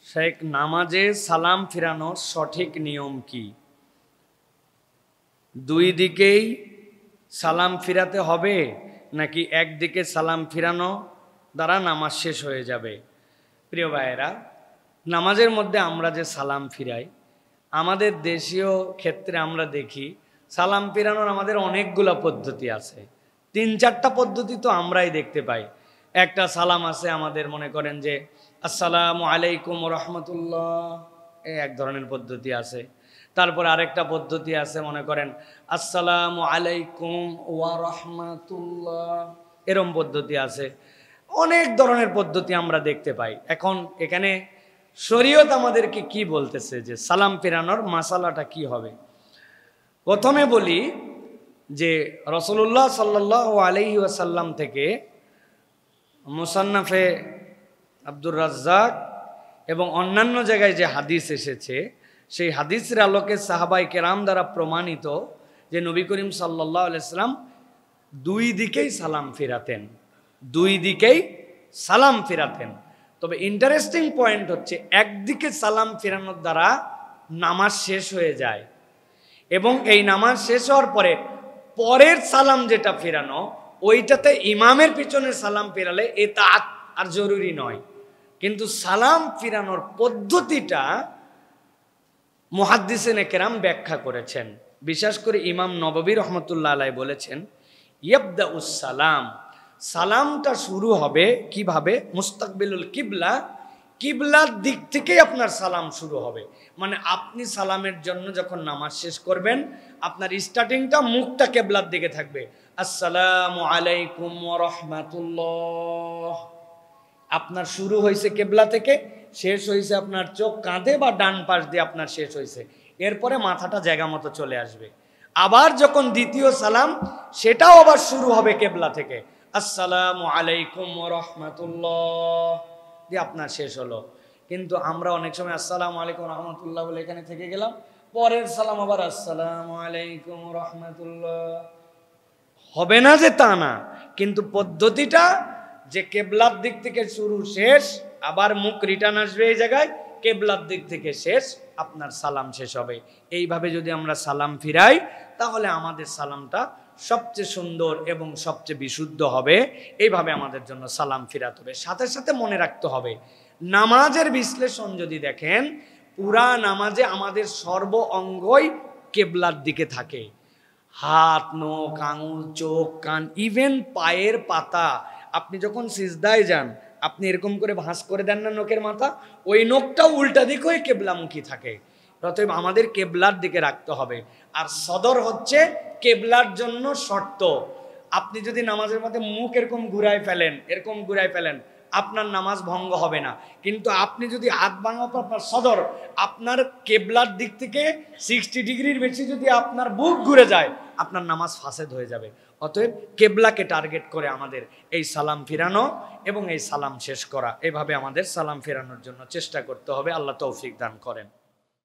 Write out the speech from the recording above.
শেখ, নামাজে সালাম ফিরানোর সঠিক নিয়ম কি? দুই দিকেই সালাম ফিরাতে হবে নাকি একদিকে সালাম ফিরানো দ্বারা নামাজ শেষ হয়ে যাবে? প্রিয় ভাইয়েরা, নামাজের মধ্যে আমরা যে সালাম ফিরাই, আমাদের দেশীয় ক্ষেত্রে আমরা দেখি সালাম ফিরানোর আমাদের অনেকগুলো পদ্ধতি আছে। 3-4টা পদ্ধতি তো আমরাই দেখতে পাই। একটা সালাম আছে আমাদের, মনে করেন যে আসসালামু আলাইকুম রহমতুল্লাহ, এই এক ধরনের পদ্ধতি আছে। তারপর আরেকটা পদ্ধতি আছে, মনে করেন আসসালামু আলাইকুম ওয়া রাহমাতুল্লাহ, এরম পদ্ধতি আছে। অনেক ধরনের পদ্ধতি আমরা দেখতে পাই। এখন এখানে শরীয়ত আমাদেরকে কি বলতেছে যে সালাম ফেরানোর মাসালাটা কি হবে? প্রথমে বলি যে রাসূলুল্লাহ সাল্লাল্লাহু আলাইহি ওয়াসাল্লাম থেকে মুসান্নাফে আব্দুর রাজ্জাক এবং অন্যান্য জায়গায় যে হাদিস এসেছে, সেই হাদিসের আলোকে সাহাবায়ে কেরাম দ্বারা প্রমাণিত যে নবী করিম সাল্লাল্লাহু আলাইহি ওয়াসাল্লাম দুই দিকেই সালাম ফেরাতেন, দুই দিকেই সালাম ফেরাতেন। তবে ইন্টারেস্টিং পয়েন্ট হচ্ছে, একদিকে সালাম ফেরানোর দ্বারা নামাজ শেষ হয়ে যায় এবং এই নামাজ শেষ হওয়ার পরে পরের সালাম যেটা ফেরানো, ওইটাতে ইমামের পিছনে সালাম ফেরালে এটা আর জরুরি নয়। কিন্তু সালাম ফিরানোর পদ্ধতিটা মুহাদ্দিসিনে কেরাম ব্যাখ্যা করেছেন। বিশেষ করে ইমাম নববী রহমতুল্লাহ আলাইহি বলেছেন, ইয়াবদাউস সালাম, সালামটা শুরু হবে কিভাবে? মুস্তাকবিলুল কিবলা, কিবলার দিক থেকেই আপনার সালাম শুরু হবে। মানে আপনি সালামের জন্য যখন নামাজ শেষ করবেন, আপনার স্টার্টিংটা মুখটা কিবলার দিকে থাকবে। আসসালামু আলাইকুম ওয়া রাহমাতুল্লাহ, আপনার শুরু হয়েছে কিবলা থেকে, শেষ হয়েছে আপনার চোখ কাঁধে বা ডান পাশ দিয়ে আপনার শেষ হয়েছে। এরপরে মাথাটা জায়গা মতো চলে আসবে। আবার যখন দ্বিতীয় সালাম, সেটাও আবার শুরু হবে কিবলা থেকে, আসসালামু আলাইকুম ওয়া রাহমাতুল্লাহ দিয়ে আপনার শেষ হলো। কিন্তু আমরা অনেক সময় আসসালামু আলাইকুম রহমতুল্লাহ বলে এখানে থেকে গেলাম, পরের সালাম আবার আসসালামু আলাইকুম রহমতুল্লাহ। হবে না যে তা না, কিন্তু পদ্ধতিটা যে কেবলার দিক থেকে শুরু শেষ, আবার মুখ রিটার্ন আসবে এই জায়গায়, কেবলার দিক থেকে শেষ, আপনার সালাম শেষ হবে। এইভাবে যদি আমরা সালাম ফিরাই, তাহলে আমাদের সালামটা সবচেয়ে সুন্দর এবং সবচেয়ে বিশুদ্ধ হবে। এইভাবে আমাদের জন্য সালাম ফিরাতে হবে। সাথে সাথে মনে রাখতে হবে, নামাজের বিশ্লেষণ যদি দেখেন, পুরা নামাজে আমাদের সর্ব অঙ্গই কেবলার দিকে থাকে। হাত, নখ, আঙুল, চোখ, কান, ইভেন পায়ের পাতা। আপনি যখন সিজদায় যান, আপনি এরকম করে ভাঁজ করে দেন না নখের মাথা, ওই নখটাও উল্টা দিক হয়ে কেবলামুখী থাকে। অতএব আমাদের কেবলার দিকে রাখতে হবে। আর সদর হচ্ছে কেবলার জন্য শর্ত। আপনি যদি নামাজের মধ্যে মুখ এরকম ঘুরায় ফেলেন, এরকম ঘুরায় ফেলেন, আপনার নামাজ ভঙ্গ হবে না। কিন্তু আপনি যদি হাত ভাঙা পর আপনার সদর আপনার কেবলার দিক থেকে 60 ডিগ্রির বেশি যদি আপনার বুক ঘুরে যায়, আপনার নামাজ ফাসেদ হয়ে যাবে। অতএব কেবলাকে টার্গেট করে আমাদের এই সালাম ফিরানো এবং এই সালাম শেষ করা, এভাবে আমাদের সালাম ফেরানোর জন্য চেষ্টা করতে হবে। আল্লাহ তৌফিক দান করেন।